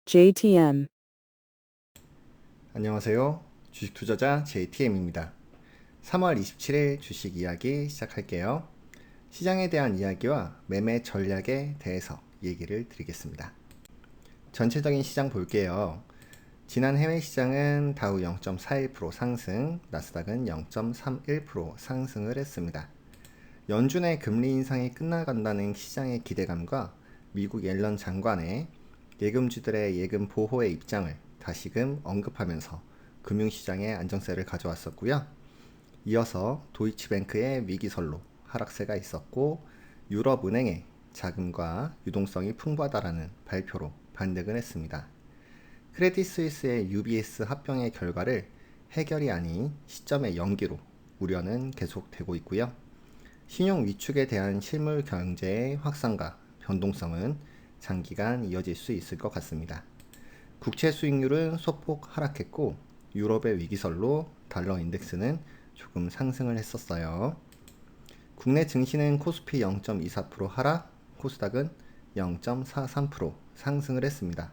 JTM. 안녕하세요. 주식 투자자 JTM입니다. 3월 27일 주식 이야기 시작할게요. 시장에 대한 이야기와 매매 전략에 대해서 얘기를 드리겠습니다. 전체적인 시장 볼게요. 지난 해외 시장은 다우 0.41% 상승, 나스닥은 0.31% 상승을 했습니다. 연준의 금리 인상이 끝나간다는 시장의 기대감과 미국 옐런 장관의 예금주들의 예금 보호의 입장을 다시금 언급하면서 금융시장에 안정세를 가져왔었고요. 이어서 도이치뱅크의 위기설로 하락세가 있었고, 유럽은행의 자금과 유동성이 풍부하다라는 발표로 반등을 했습니다. 크레딧 스위스의 UBS 합병의 결과를 해결이 아닌 시점의 연기로 우려는 계속되고 있고요. 신용 위축에 대한 실물 경제의 확산과 변동성은 장기간 이어질 수 있을 것 같습니다. 국채 수익률은 소폭 하락했고, 유럽의 위기설로 달러 인덱스는 조금 상승을 했었어요. 국내 증시는 코스피 0.24% 하락, 코스닥은 0.43% 상승을 했습니다.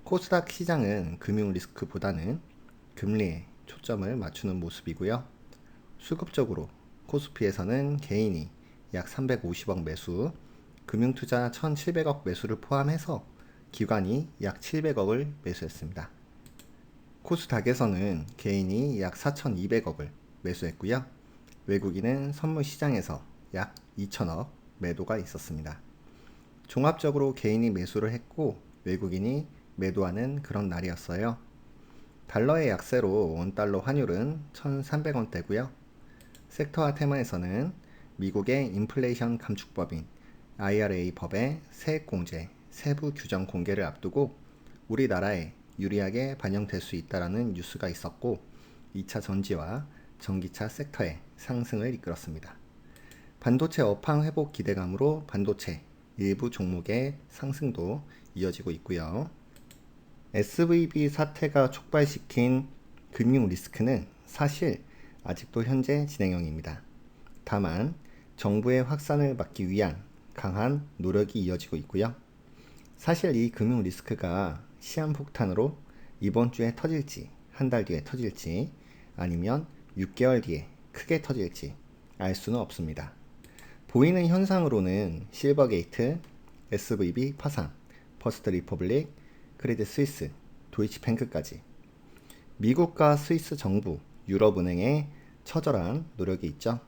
코스닥 시장은 금융 리스크보다는 금리에 초점을 맞추는 모습이고요. 수급적으로 코스피에서는 개인이 약 350억 매수, 금융투자 1,700억 매수를 포함해서 기관이 약 700억을 매수했습니다. 코스닥에서는 개인이 약 4,200억을 매수했고요. 외국인은 선물 시장에서 약 2천억 매도가 있었습니다. 종합적으로 개인이 매수를 했고 외국인이 매도하는 그런 날이었어요. 달러의 약세로 원달러 환율은 1,300원대고요. 섹터와 테마에서는 미국의 인플레이션 감축법인 IRA 법의 세액공제 세부 규정 공개를 앞두고 우리나라에 유리하게 반영될 수 있다는 뉴스가 있었고, 2차 전지와 전기차 섹터의 상승을 이끌었습니다. 반도체 업황 회복 기대감으로 반도체 일부 종목의 상승도 이어지고 있고요. SVB 사태가 촉발시킨 금융 리스크는 사실 아직도 현재 진행형입니다. 다만 정부의 확산을 막기 위한 강한 노력이 이어지고 있고요. 사실 이 금융 리스크가 시한폭탄으로 이번 주에 터질지, 한 달 뒤에 터질지, 아니면 6개월 뒤에 크게 터질지 알 수는 없습니다. 보이는 현상으로는 실버게이트, SVB 파산, 퍼스트 리퍼블릭, 크레딧 스위스, 도이치뱅크까지 미국과 스위스 정부, 유럽은행의 처절한 노력이 있죠.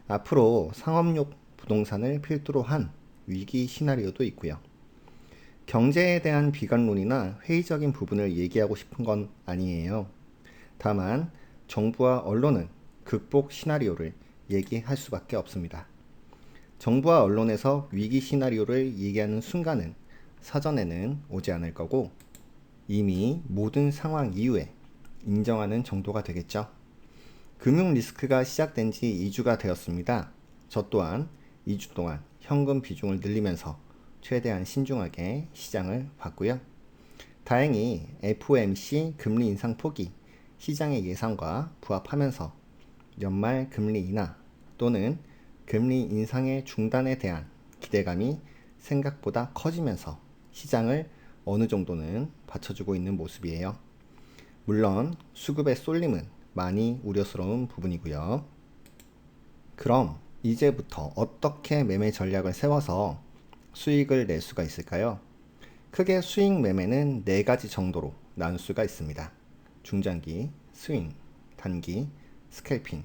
앞으로 상업용 부동산을 필두로 한 위기 시나리오도 있고요. 경제에 대한 비관론이나 회의적인 부분을 얘기하고 싶은 건 아니에요. 다만 정부와 언론은 극복 시나리오를 얘기할 수밖에 없습니다. 정부와 언론에서 위기 시나리오를 얘기하는 순간은 사전에는 오지 않을 거고, 이미 모든 상황 이후에 인정하는 정도가 되겠죠. 금융 리스크가 시작된 지 2주가 되었습니다. 저 또한 2주 동안 현금 비중을 늘리면서 최대한 신중하게 시장을 봤고요. 다행히 FOMC 금리 인상 폭이 시장의 예상과 부합하면서 연말 금리 인하 또는 금리 인상의 중단에 대한 기대감이 생각보다 커지면서 시장을 어느 정도는 받쳐주고 있는 모습이에요. 물론 수급의 쏠림은 많이 우려스러운 부분이고요. 그럼 이제부터 어떻게 매매 전략을 세워서 수익을 낼 수가 있을까요? 크게 수익 매매는 4가지 정도로 나눌 수가 있습니다. 중장기, 스윙, 단기, 스캘핑.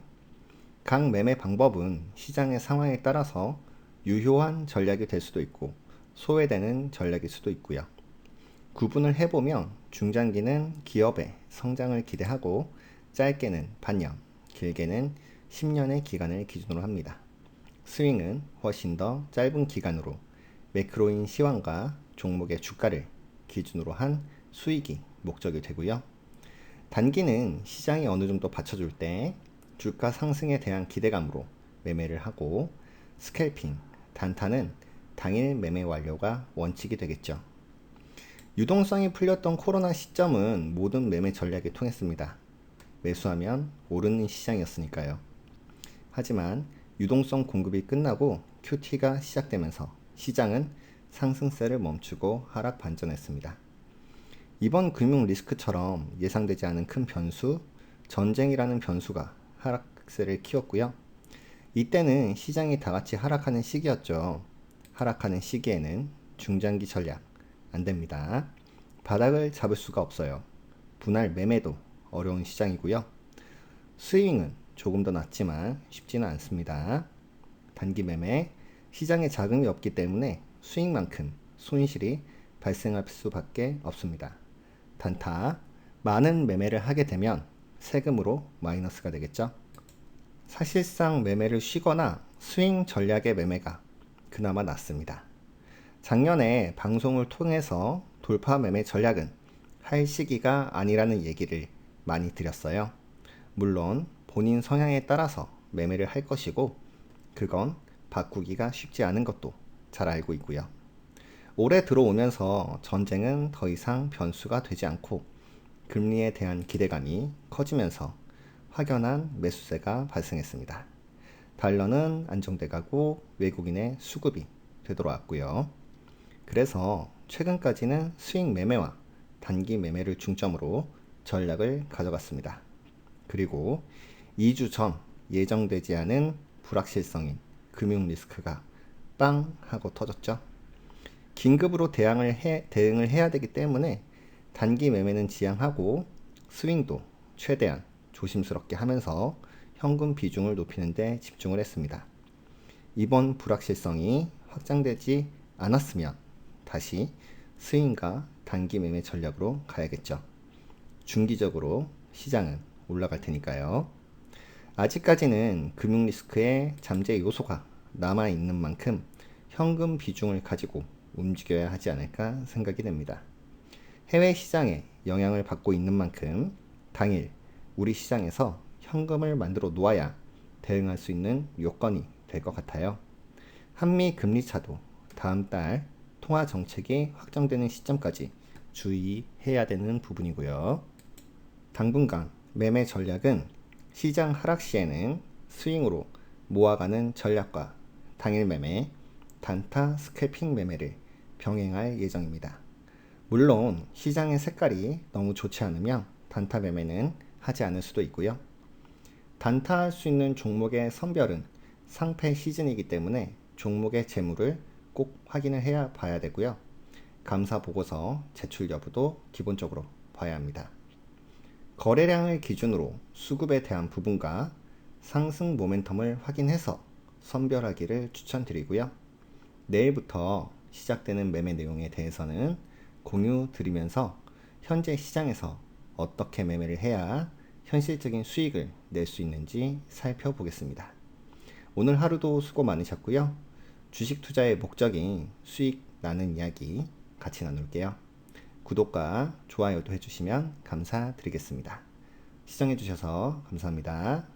각 매매 방법은 시장의 상황에 따라서 유효한 전략이 될 수도 있고 소외되는 전략일 수도 있고요. 구분을 해보면 중장기는 기업의 성장을 기대하고 짧게는 반년, 길게는 10년의 기간을 기준으로 합니다. 스윙은 훨씬 더 짧은 기간으로 매크로인 시황과 종목의 주가를 기준으로 한 수익이 목적이 되고요. 단기는 시장이 어느 정도 받쳐줄 때 주가 상승에 대한 기대감으로 매매를 하고, 스캘핑, 단타는 당일 매매 완료가 원칙이 되겠죠. 유동성이 풀렸던 코로나 시점은 모든 매매 전략이 통했습니다. 매수하면 오르는 시장이었으니까요. 하지만 유동성 공급이 끝나고 QT가 시작되면서 시장은 상승세를 멈추고 하락 반전했습니다. 이번 금융 리스크처럼 예상되지 않은 큰 변수, 전쟁이라는 변수가 하락세를 키웠고요. 이때는 시장이 다 같이 하락하는 시기였죠. 하락하는 시기에는 중장기 전략 안 됩니다. 바닥을 잡을 수가 없어요. 분할 매매도 어려운 시장이고요. 스윙은 조금 더 낮지만 쉽지는 않습니다. 단기 매매, 시장에 자금이 없기 때문에 수익만큼 손실이 발생할 수밖에 없습니다. 단타, 많은 매매를 하게 되면 세금으로 마이너스가 되겠죠. 사실상 매매를 쉬거나 스윙 전략의 매매가 그나마 낫습니다. 작년에 방송을 통해서 돌파 매매 전략은 할 시기가 아니라는 얘기를 많이 드렸어요. 물론 본인 성향에 따라서 매매를 할 것이고 그건 바꾸기가 쉽지 않은 것도 잘 알고 있고요. 올해 들어오면서 전쟁은 더 이상 변수가 되지 않고 금리에 대한 기대감이 커지면서 확연한 매수세가 발생했습니다. 달러는 안정돼 가고 외국인의 수급이 되돌아왔고요. 그래서 최근까지는 스윙 매매와 단기 매매를 중점으로 전략을 가져갔습니다. 그리고 2주 전 예정되지 않은 불확실성인 금융 리스크가 빵 하고 터졌죠. 긴급으로 대응을 해야 되기 때문에 단기 매매는 지양하고 스윙도 최대한 조심스럽게 하면서 현금 비중을 높이는 데 집중을 했습니다. 이번 불확실성이 확장되지 않았으면 다시 스윙과 단기 매매 전략으로 가야겠죠. 중기적으로 시장은 올라갈 테니까요. 아직까지는 금융 리스크의 잠재 요소가 남아있는 만큼 현금 비중을 가지고 움직여야 하지 않을까 생각이 됩니다. 해외 시장에 영향을 받고 있는 만큼 당일 우리 시장에서 현금을 만들어 놓아야 대응할 수 있는 요건이 될 것 같아요. 한미 금리 차도 다음 달 통화 정책이 확정되는 시점까지 주의해야 되는 부분이고요. 당분간 매매 전략은 시장 하락 시에는 스윙으로 모아가는 전략과 당일 매매, 단타 스캘핑 매매를 병행할 예정입니다. 물론 시장의 색깔이 너무 좋지 않으면 단타 매매는 하지 않을 수도 있고요. 단타할 수 있는 종목의 선별은 상패 시즌이기 때문에 종목의 재물을 꼭 확인을 해야 봐야 되고요. 감사 보고서 제출 여부도 기본적으로 봐야 합니다. 거래량을 기준으로 수급에 대한 부분과 상승 모멘텀을 확인해서 선별하기를 추천드리고요. 내일부터 시작되는 매매 내용에 대해서는 공유 드리면서 현재 시장에서 어떻게 매매를 해야 현실적인 수익을 낼 수 있는지 살펴보겠습니다. 오늘 하루도 수고 많으셨고요. 주식 투자의 목적인 수익 나는 이야기 같이 나눌게요. 구독과 좋아요도 해주시면 감사드리겠습니다. 시청해주셔서 감사합니다.